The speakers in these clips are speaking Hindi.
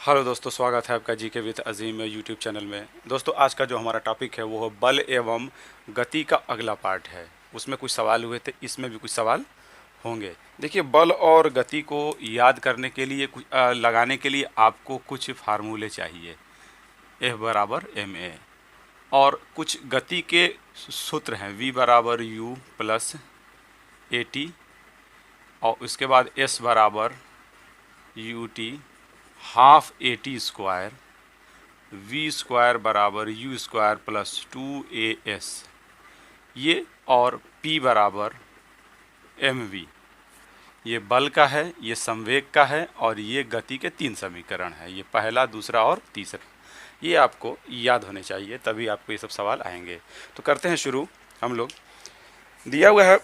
हेलो दोस्तों, स्वागत है आपका GK with Azeem YouTube channel में। दोस्तों, आज का जो हमारा टॉपिक है वो है बल एवं गति का अगला पार्ट है। उसमें कुछ सवाल हुए थे, इसमें भी कुछ सवाल होंगे। देखिए, बल और गति को याद करने के लिए लगाने के लिए आपको कुछ फार्मूले चाहिए। F बराबर एम ए, और कुछ गति के सूत्र हैं। V बराबर U प्लस ए टी, और उसके बाद S बराबर U T half A T square, V square बराबर यू स्क्वायर प्लस 2AS, ये, और P बराबर mv। ये बल का है, ये संवेग का है, और ये गति के 3 समीकरण हैं। ये पहला, दूसरा और तीसरा। ये आपको याद होने चाहिए, तभी आपको ये सब सवाल आएंगे। तो करते हैं शुरू। हम लोग दिया हुआ है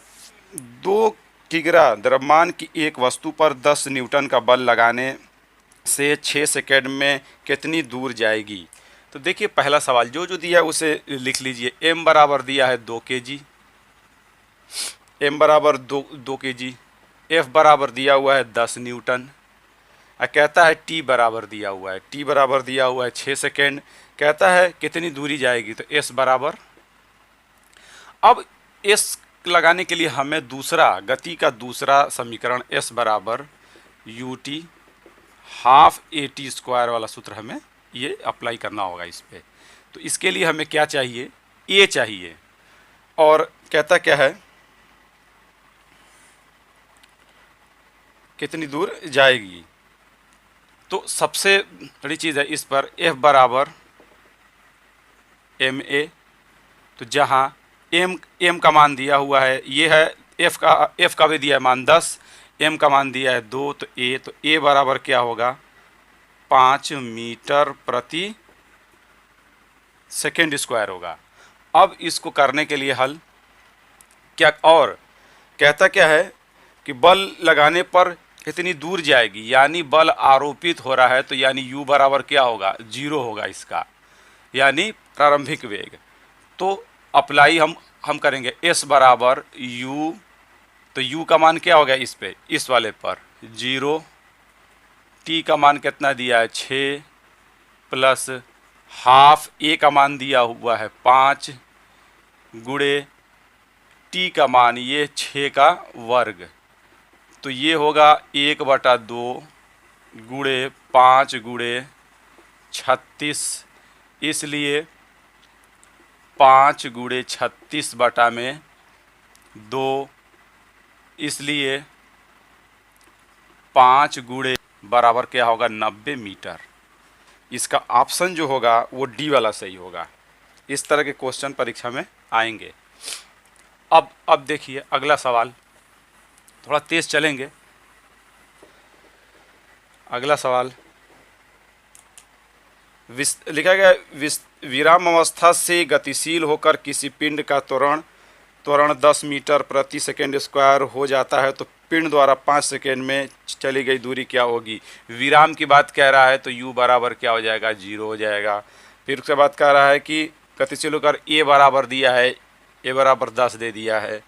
2 किग्रा द्रव्यमान की एक वस्तु पर 10 न्यूटन का बल लगाने से 6 सेकेंड में कितनी दूर जाएगी। तो देखिए, पहला सवाल जो जो दिया है उसे लिख लीजिए। m बराबर दिया है 2 kg, m बराबर 2 kg, f बराबर दिया हुआ है 10 न्यूटन, कहता है t बराबर दिया हुआ है, t बराबर दिया हुआ है 6 सेकेंड, कहता है कितनी दूरी जाएगी। तो s बराबर, अब s लगाने के लिए हमें दूसरा, गति का दूसरा समीकरण s बराबर U T half A T square वाला सूत्र हमें ये अप्लाई करना होगा इस पे। तो इसके लिए हमें क्या चाहिए, ए चाहिए, और कहता क्या है कितनी दूर जाएगी। तो सबसे बड़ी चीज़ है इस पर एफ बराबर एम ए। तो जहाँ एम का मान दिया हुआ है ये है, एफ का भी दिया है मान 10, एम का मान दिया है 2, तो ए बराबर क्या होगा 5 मीटर प्रति सेकेंड स्क्वायर होगा। अब इसको करने के लिए हल क्या, और कहता क्या है कि बल लगाने पर कितनी दूर जाएगी, यानी बल आरोपित हो रहा है, तो यानी u बराबर क्या होगा 0 होगा इसका, यानी प्रारंभिक वेग। तो अप्लाई हम करेंगे s बराबर u, तो u का मान क्या हो गया इस पे, इस वाले पर 0, t का मान कितना दिया है 6, प्लस हाफ a का मान दिया हुआ है 5, गुणे t का मान ये 6 का वर्ग, तो ये होगा 1/2 गुणे 5 गुणे 36, इसलिए 5 गुणे 36 बटा में 2, इसलिए 5 गुणे बराबर क्या होगा 90 मीटर। इसका ऑप्शन जो होगा वो डी वाला सही होगा। इस तरह के क्वेश्चन परीक्षा में आएंगे। अब देखिए अगला सवाल, थोड़ा तेज चलेंगे। अगला सवाल लिखा गया, विराम अवस्था से गतिशील होकर किसी पिंड का त्वरण 10 मीटर प्रति सेकेंड स्क्वायर हो जाता है, तो पिंड द्वारा 5 सेकेंड में चली गई दूरी क्या होगी। विराम की बात कह रहा है, तो u बराबर क्या हो जाएगा 0 हो जाएगा। फिर उसके बाद कह रहा है कि गतिशील होकर a बराबर दिया है, a बराबर 10 दे दिया है,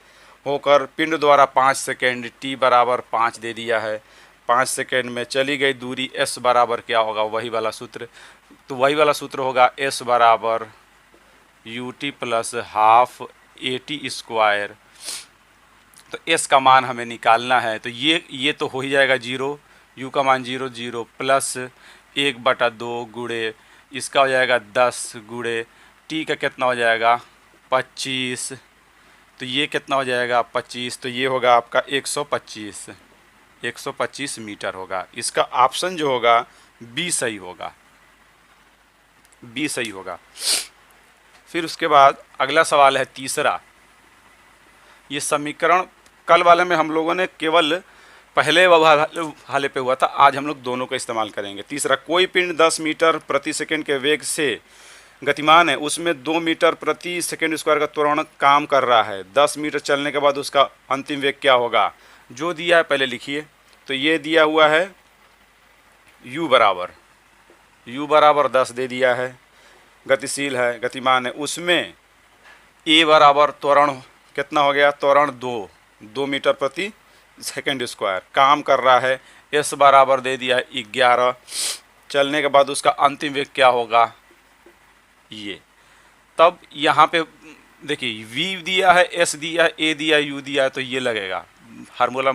होकर पिंड द्वारा 5 सेकेंड, t बराबर 5 दे दिया है, 5 सेकेंड में चली गई दूरी s बराबर क्या होगा, वही वाला सूत्र। तो वही वाला सूत्र होगा s बराबर U T plus half A T square. तो s का मान हमें निकालना है, तो ये तो हो ही जाएगा 0, u का मान 0 0 प्लस 1/2 गुणे इसका हो जाएगा 10 गुणे t का कितना हो जाएगा 25, तो ये कितना हो जाएगा 25, तो ये होगा आपका 125 मीटर होगा। इसका ऑप्शन जो होगा बी सही होगा, बी सही होगा। फिर उसके बाद अगला सवाल है तीसरा। ये समीकरण कल वाले में हम लोगों ने केवल पहले वाले पे हुआ था, आज हम लोग दोनों का इस्तेमाल करेंगे। तीसरा, कोई पिंड 10 मीटर प्रति सेकंड के वेग से गतिमान है, उसमें 2 मीटर प्रति सेकंड स्क्वायर का त्वरण काम कर रहा है। 10 मीटर चलने के बाद उसका अंतिम वेग क्या होगा। जो दिया है पहले लिखिए। तो ये दिया हुआ है u बराबर 10 दे दिया है, गतिशील है, गतिमान है, उसमें a बराबर त्वरण कितना हो गया, त्वरण 2 मीटर प्रति सेकंड स्क्वायर काम कर रहा है। s बराबर दे दिया है 11, चलने के बाद उसका अंतिम वेग क्या होगा, ये। तब यहाँ पे देखिए v दिया है, s दिया है, a दिया है, u दिया है, तो ये लगेगा फार्मूला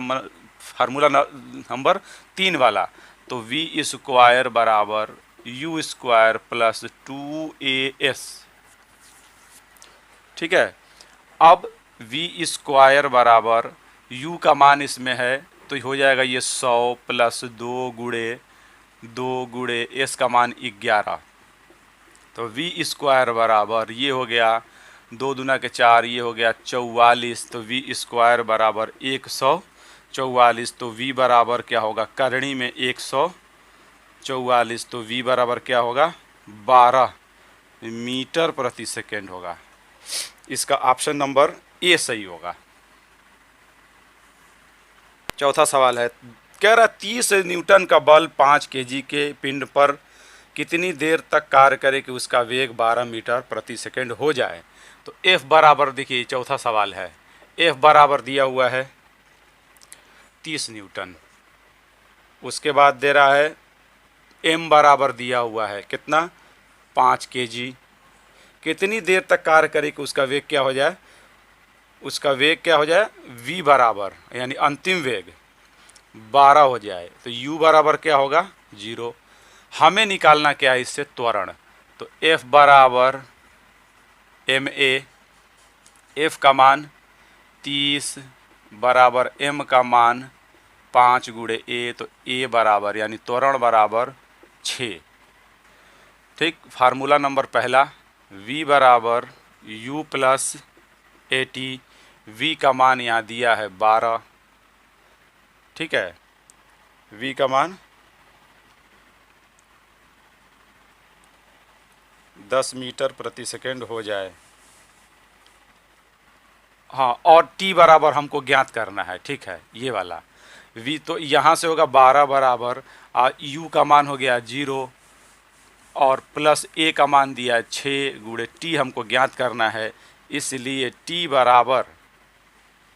नंबर 3 वाला। तो v स्क्वायर बराबर u स्क्वायर प्लस 2as, ठीक है। अब v स्क्वायर बराबर u का मान इसमें है तो हो जाएगा ये 100 प्लस 2 गुणे s का मान 11। तो v स्क्वायर बराबर ये हो गया 2 दूना के 4, ये हो गया 44। तो v स्क्वायर बराबर 144। तो v बराबर क्या होगा, करणी में 144, तो v बराबर क्या होगा 12 मीटर प्रति सेकेंड होगा। इसका ऑप्शन नंबर ए सही होगा। चौथा सवाल है, कह रहा 30 न्यूटन का बल 5 केजी के पिंड पर कितनी देर तक कार्य करे कि उसका वेग 12 मीटर प्रति सेकेंड हो जाए। तो F बराबर, देखिए चौथा सवाल है, F बराबर दिया हुआ है 30 न्यूटन। उसके बाद दे रहा है M बराबर दिया हुआ है कितना, 5 केजी। कितनी देर तक कार्य करे कि उसका वेग क्या हो जाए, उसका वेग क्या हो जाए, v बराबर यानी अंतिम वेग 12 हो जाए। तो u बराबर क्या होगा 0। हमें निकालना क्या है इससे, त्वरण। तो F बराबर ma, F का मान 30 बराबर m का मान 5 गुणे a, तो a बराबर यानी त्वरण बराबर 6। ठीक, फार्मूला नंबर पहला, v बराबर u प्लस at, v का मान यहाँ दिया है 12, ठीक है, v का मान 10 मीटर प्रति सेकेंड हो जाए। हाँ, और t बराबर हमको ज्ञात करना है, ठीक है, ये वाला v तो यहाँ से होगा 12 बराबर u का मान हो गया 0 और प्लस a का मान दिया है 6 गुणे t हमको ज्ञात करना है, इसलिए t बराबर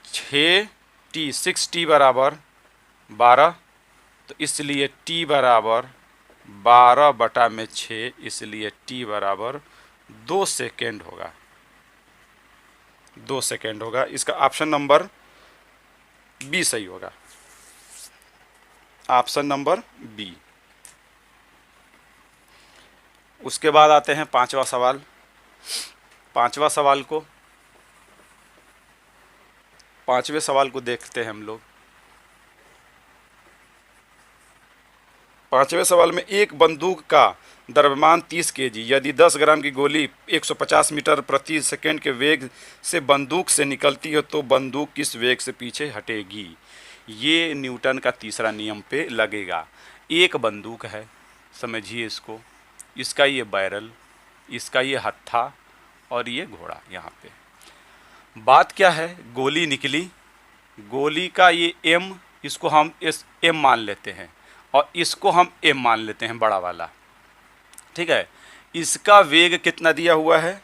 6t बराबर 12। तो इसलिए t बराबर 12 बटा में 6, इसलिए t बराबर 2 सेकेंड होगा, 2 सेकेंड होगा। इसका ऑप्शन नंबर बी सही होगा, ऑप्शन नंबर बी। उसके बाद आते हैं पांचवा सवाल। पांचवें सवाल को देखते हैं हम लोग। पांचवें सवाल में, एक बंदूक का द्रव्यमान 30 केजी, यदि 10 ग्राम की गोली 150 मीटर प्रति सेकंड के वेग से बंदूक से निकलती है तो बंदूक किस वेग से पीछे हटेगी। ये न्यूटन का तीसरा नियम पे लगेगा। एक बंदूक है, समझिए इसको, इसका ये बैरल, इसका ये हत्था और ये घोड़ा। यहाँ पे बात क्या है, गोली निकली, गोली का ये एम, इसको हम इस एम मान लेते हैं और इसको हम एम मान लेते हैं, बड़ा वाला, ठीक है। इसका वेग कितना दिया हुआ है,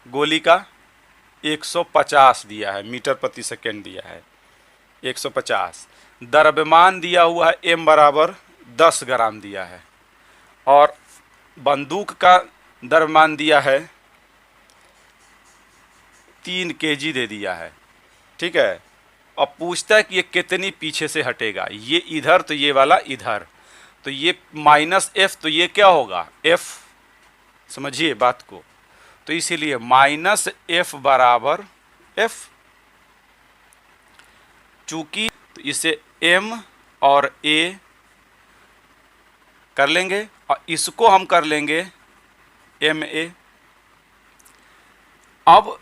गोली का 150 दिया है, मीटर प्रति सेकेंड दिया है 150। द्रव्यमान दिया हुआ है एम बराबर 10 ग्राम दिया है और बंदूक का द्रव्यमान दिया है 3 केजी दे दिया है, ठीक है। अब पूछता है कि ये कितनी पीछे से हटेगा, ये इधर तो ये वाला इधर, तो ये माइनस एफ, तो ये क्या होगा एफ, समझिए बात को। तो इसीलिए माइनस एफ बराबर एफ, चूंकि तो इसे एम और ए कर लेंगे और इसको हम कर लेंगे एम ए। अब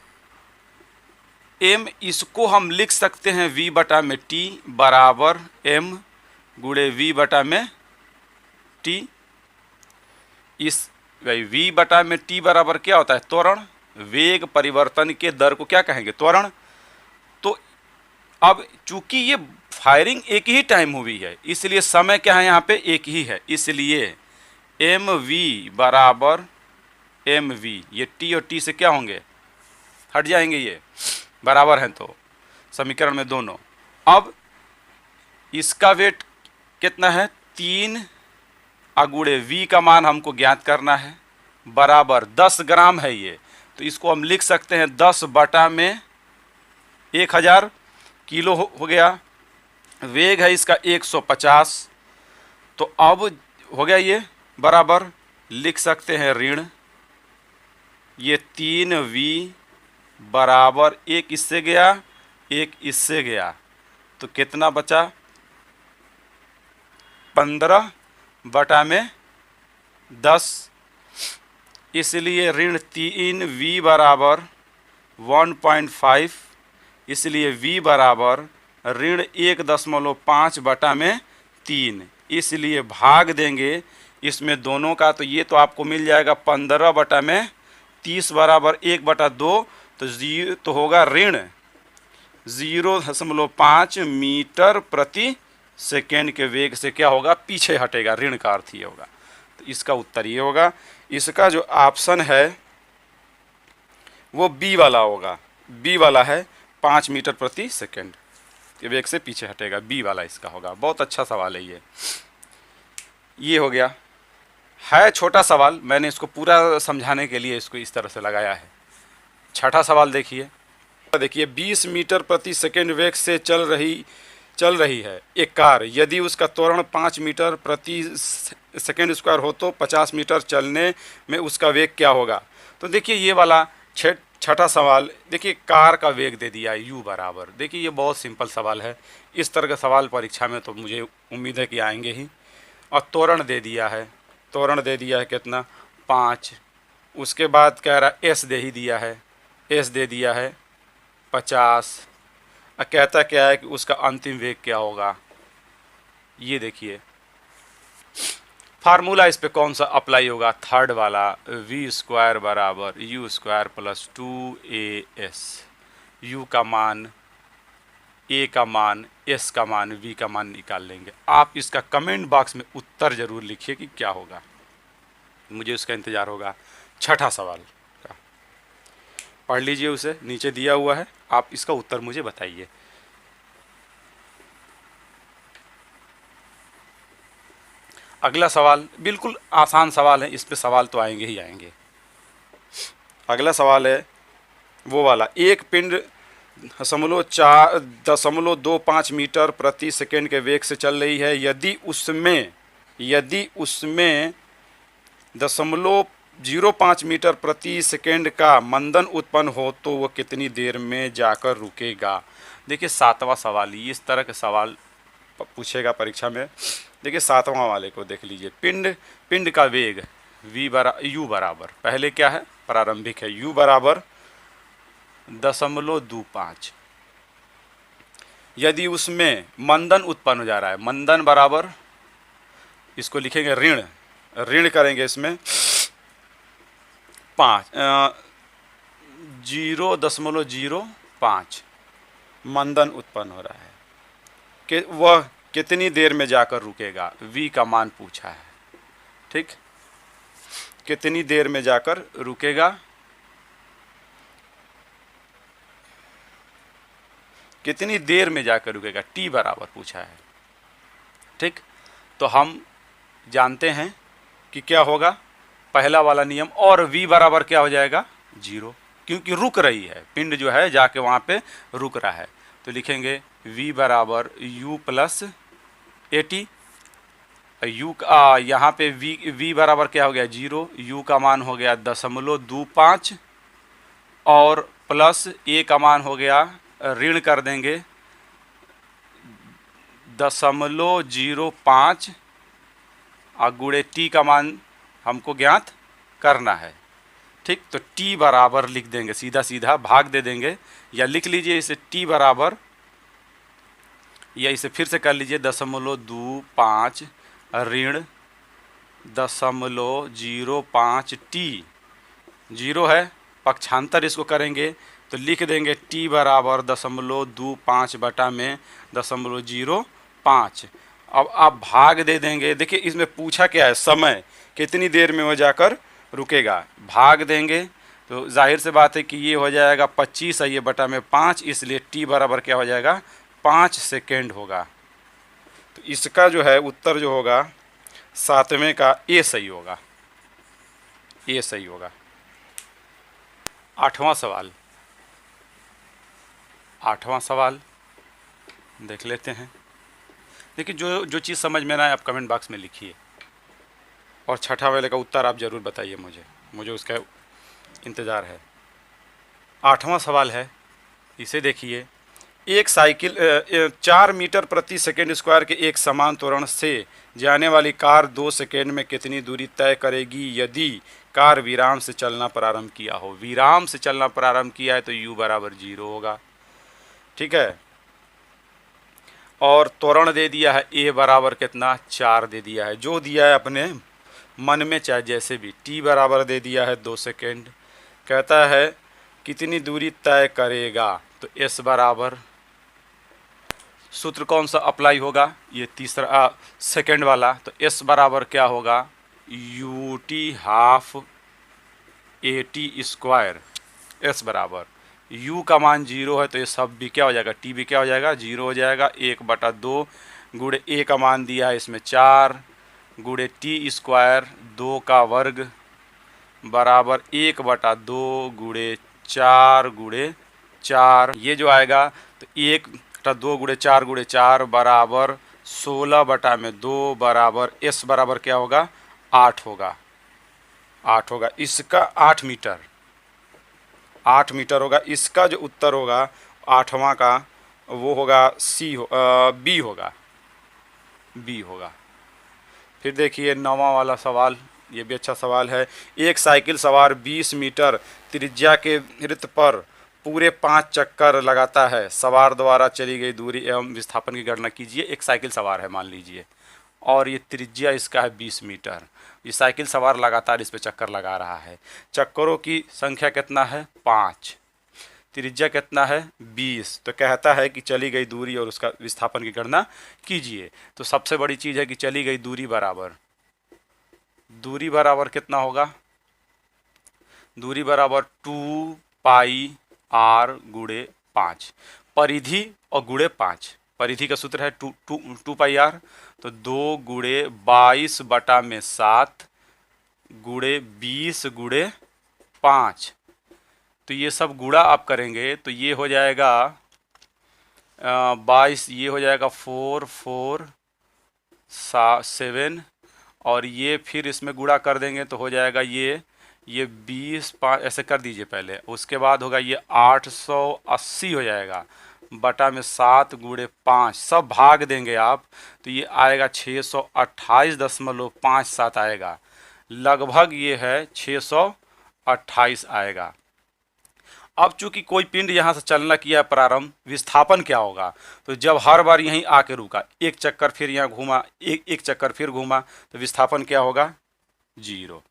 एम इसको हम लिख सकते हैं v बटा में t बराबर m गुणे v बटा में t। इस v बटा में t बराबर क्या होता है, त्वरण। वेग परिवर्तन के दर को क्या कहेंगे, त्वरण। तो अब चूंकि ये फायरिंग एक ही टाइम हुई है, इसलिए समय क्या है यहाँ पे एक ही है, इसलिए mv बराबर mv, ये t और t से क्या होंगे, हट जाएंगे, ये बराबर हैं तो समीकरण में दोनों। अब इसका वेट कितना है 3 अगुड़े v का मान हमको ज्ञात करना है, बराबर 10 ग्राम है ये, तो इसको हम लिख सकते हैं 10 बटा में 1000 किलो हो गया। वेग है इसका 150, तो अब हो गया ये बराबर, लिख सकते हैं ऋण ये 3v बराबर, एक इससे गया एक इससे गया, तो कितना बचा 15 बटा में 10, इसलिए ऋण 3v बराबर 1.5, इसलिए v बराबर ऋण 1.5 बटा में 3, इसलिए भाग देंगे इसमें दोनों का, तो ये तो आपको मिल जाएगा 15 बटा में 30 बराबर 1/2, तो जी तो होगा ऋण 0.5 मीटर प्रति सेकेंड के वेग से क्या होगा, पीछे हटेगा, ऋण का अर्थ ये होगा। तो इसका उत्तर ये होगा। इसका जो ऑप्शन है वो बी वाला होगा, बी वाला है 5 मीटर प्रति सेकेंड के वेग से पीछे हटेगा, बी वाला इसका होगा। बहुत अच्छा सवाल है ये हो गया। है छोटा सवाल, मैंने इसको पूरा समझाने के लिए इसको इस तरह से लगाया है। छठा सवाल देखिए 20 मीटर प्रति सेकेंड वेग से चल रही है एक कार, यदि उसका त्वरण 5 मीटर प्रति सेकेंड स्क्वायर हो तो 50 मीटर चलने में उसका वेग क्या होगा। तो देखिए ये वाला छठा सवाल, देखिए कार का वेग दे दिया है u बराबर, देखिए ये बहुत सिंपल सवाल है। इस तरह का सवाल परीक्षा में तो मुझे उम्मीद है कि आएंगे ही। और त्वरण दे दिया है, त्वरण दे दिया है कितना 5, उसके बाद कह रहा है s दे ही दिया है, s दे दिया है 50। अब कहता क्या है कि उसका अंतिम वेग क्या होगा। ये देखिए फार्मूला इस पे कौन सा अप्लाई होगा, थर्ड वाला, v² बराबर u² प्लस 2as, u का मान, a का मान, s का मान, v का मान निकाल लेंगे। आप इसका कमेंट बॉक्स में उत्तर जरूर लिखिए कि क्या होगा, मुझे उसका इंतज़ार होगा। छठा सवाल का पढ़ लीजिए, उसे नीचे दिया हुआ है, आप इसका उत्तर मुझे बताइए। अगला सवाल बिल्कुल आसान सवाल है, इस पे सवाल तो आएंगे ही आएंगे। अगला सवाल है वो वाला, एक पिंड 0.25 मीटर प्रति सेकेंड के वेग से चल रही है, यदि उसमें 0.05 मीटर प्रति सेकेंड का मंदन उत्पन्न हो तो वह कितनी देर में जाकर रुकेगा। देखिए 7वां सवाल, इस तरह के सवाल पूछेगा परीक्षा में। देखिए 7वां वाले को देख लीजिए, पिंड का वेग u बराबर, पहले क्या है प्रारंभिक है, u बराबर 0.25, यदि उसमें मंदन उत्पन्न हो जा रहा है, मंदन बराबर इसको लिखेंगे ऋण करेंगे इसमें 0.05 मंदन उत्पन्न हो रहा है कि वह कितनी देर में जाकर रुकेगा, v का मान पूछा है। ठीक, कितनी देर में जाकर रुकेगा, कितनी देर में जाकर रुकेगा, t बराबर पूछा है। ठीक, तो हम जानते हैं कि क्या होगा, पहला वाला नियम, और v बराबर क्या हो जाएगा 0, क्योंकि रुक रही है, पिंड जो है जाके वहाँ पे रुक रहा है। तो लिखेंगे v बराबर u प्लस 80, u का यहाँ पे v बराबर क्या हो गया 0, u का मान हो गया 0.25 और प्लस a का मान हो गया, ऋण कर देंगे 0.05 और गुणे t का मान हमको ज्ञात करना है। ठीक, तो t बराबर लिख देंगे, सीधा सीधा भाग दे देंगे, या लिख लीजिए इसे t बराबर, या इसे फिर से कर लीजिए 0.25 ऋण 0.05 t, 0 है पक्षांतर, इसको करेंगे तो लिख देंगे t बराबर 0.25 बटा में 0.05। अब आप भाग दे देंगे, देखिए इसमें पूछा क्या है, समय कितनी देर में वो जाकर रुकेगा, भाग देंगे तो जाहिर से बात है कि ये हो जाएगा 25 है, ये बटा में 5, इसलिए t बराबर क्या हो जाएगा 5 सेकेंड होगा। तो इसका जो है उत्तर जो होगा सातवें का ए सही होगा, ए सही होगा। आठवां सवाल, आठवां सवाल देख लेते हैं। देखिए जो जो चीज़ समझ में ना आए आप कमेंट बॉक्स में लिखिए, और छठा वाले का उत्तर आप ज़रूर बताइए, मुझे उसका इंतज़ार है। आठवां सवाल है, इसे देखिए। एक साइकिल 4 मीटर प्रति सेकेंड स्क्वायर के एक समान त्वरण से जाने वाली कार 2 सेकेंड में कितनी दूरी तय करेगी यदि कार विराम से चलना प्रारंभ किया हो। विराम से चलना प्रारंभ किया है तो u बराबर 0 होगा, ठीक है। और त्वरण दे दिया है a बराबर कितना, 4 दे दिया है, जो दिया है अपने मन में चाहे जैसे भी। t बराबर दे दिया है 2 सेकेंड। कहता है कितनी दूरी तय करेगा, तो s बराबर, सूत्र कौन सा अप्लाई होगा, ये तीसरा सेकेंड वाला। तो s बराबर क्या होगा, ut half at square. s बराबर u का मान 0 है तो ये सब भी क्या हो जाएगा, t भी क्या हो जाएगा, 0 हो जाएगा। 1/2 गुणे a का मान दिया है इसमें 4 गुणे t स्क्वायर 2 का वर्ग बराबर 1/2 गुणे 4 गुणे 4। ये जो आएगा तो 1/2 गुणे 4 गुणे 4 बराबर 16/2 बराबर s बराबर क्या होगा, 8 होगा, 8 होगा। इसका 8 मीटर, 8 मीटर होगा। इसका जो उत्तर होगा आठवां का वो होगा बी होगा, बी होगा। फिर देखिए नौवां वाला सवाल, ये भी अच्छा सवाल है। एक साइकिल सवार 20 मीटर त्रिज्या के वृत्त पर पूरे 5 चक्कर लगाता है। सवार द्वारा चली गई दूरी एवं विस्थापन की गणना कीजिए। एक साइकिल सवार है मान लीजिए, और ये त्रिज्या इसका है 20 मीटर। ये साइकिल सवार लगातार इस पे चक्कर लगा रहा है। चक्करों की संख्या कितना है, 5, त्रिज्या कितना है 20। तो कहता है कि चली गई दूरी और उसका विस्थापन की गणना कीजिए। तो सबसे बड़ी चीज़ है कि चली गई दूरी बराबर, दूरी बराबर कितना होगा, दूरी बराबर 2 पाई r गुणे 5, परिधि और गुणे 5। परिधि का सूत्र है 2 पाई r, तो 2 गुणे 22/7 गुणे 20 गुणे 5। तो ये सब गुणा आप करेंगे तो ये हो जाएगा 22, ये हो जाएगा 4 4 7, और ये फिर इसमें गुणा कर देंगे तो हो जाएगा ये 20 5 ऐसे कर दीजिए पहले। उसके बाद होगा ये 880 हो जाएगा बटा में 7 गुणे 5, सब भाग देंगे आप तो ये आएगा 628.57 आएगा। लगभग ये है 628 आएगा। अब चूंकि कोई पिंड यहाँ से चलना किया प्रारंभ, विस्थापन क्या होगा, तो जब हर बार यहीं आके रुका, एक चक्कर फिर यहाँ घूमा, एक चक्कर फिर घूमा, तो विस्थापन क्या होगा, 0।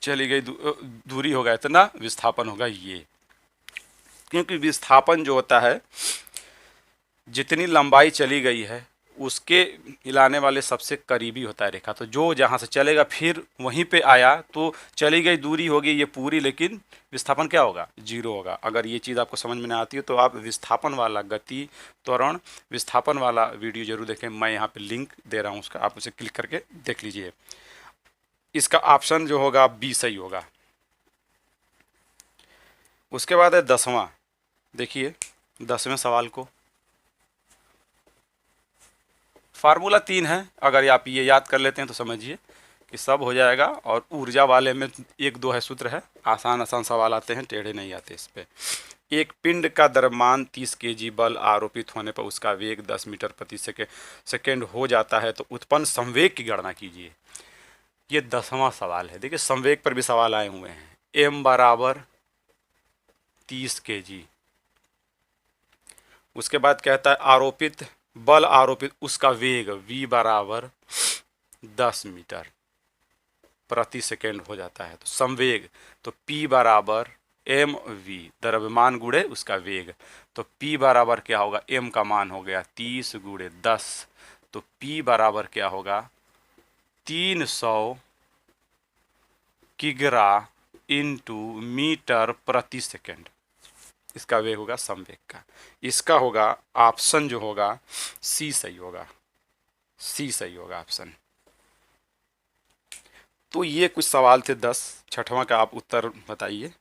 चली गई दूरी होगा इतना, विस्थापन होगा ये। क्योंकि विस्थापन जो होता है, जितनी लंबाई चली गई है उसके हिलाने वाले सबसे करीबी होता है रेखा। तो जो जहाँ से चलेगा फिर वहीं पे आया तो चली गई दूरी होगी ये पूरी, लेकिन विस्थापन क्या होगा, 0 होगा। अगर ये चीज़ आपको समझ में नहीं आती है तो आप विस्थापन वाला, गति त्वरण विस्थापन वाला वीडियो जरूर देखें। मैं यहाँ पे लिंक दे रहा हूँ उसका, आप उसे क्लिक करके देख लीजिए। इसका ऑप्शन जो होगा बी सही होगा। उसके बाद है 10वां। देखिए 10वें सवाल को, फार्मूला 3 है। अगर आप ये याद कर लेते हैं तो समझिए कि सब हो जाएगा। और ऊर्जा वाले में 1 2 है सूत्र है, आसान आसान सवाल आते हैं, टेढ़े नहीं आते इस पे। एक पिंड का द्रव्यमान 30 kg बल आरोपित होने पर उसका वेग 10 मीटर प्रति सेकेंड हो जाता है, तो उत्पन्न संवेग की गणना कीजिए। ये 10वां सवाल है। देखिए संवेग पर भी सवाल आए हुए हैं। m बराबर 30 kg। उसके बाद कहता है आरोपित बल, आरोपित उसका वेग v बराबर 10 मीटर प्रति सेकेंड हो जाता है। तो संवेग, तो p बराबर एम वी, द्रव्यमान गुणे उसका वेग। तो p बराबर क्या होगा, m का मान हो गया 30 गुणे 10, तो p बराबर क्या होगा 300 किग्रा इंटू मीटर प्रति सेकेंड। इसका वेग होगा संवेग का। इसका होगा ऑप्शन जो होगा सी सही होगा। सी सही होगा ऑप्शन। तो ये कुछ सवाल थे 10, छठवां का आप उत्तर बताइए।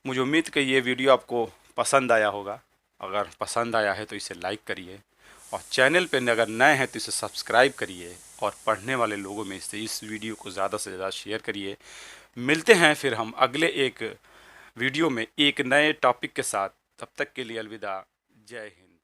मुझे उम्मीद कि ये वीडियो आपको पसंद आया होगा। अगर पसंद आया है तो इसे लाइक करिए, और चैनल पे अगर नए हैं तो इसे सब्सक्राइब करिए, और पढ़ने वाले लोगों में से इस वीडियो को ज़्यादा से ज़्यादा शेयर करिए। मिलते हैं फिर हम अगले एक वीडियो में एक नए टॉपिक के साथ। तब तक के लिए अलविदा। जय हिंद।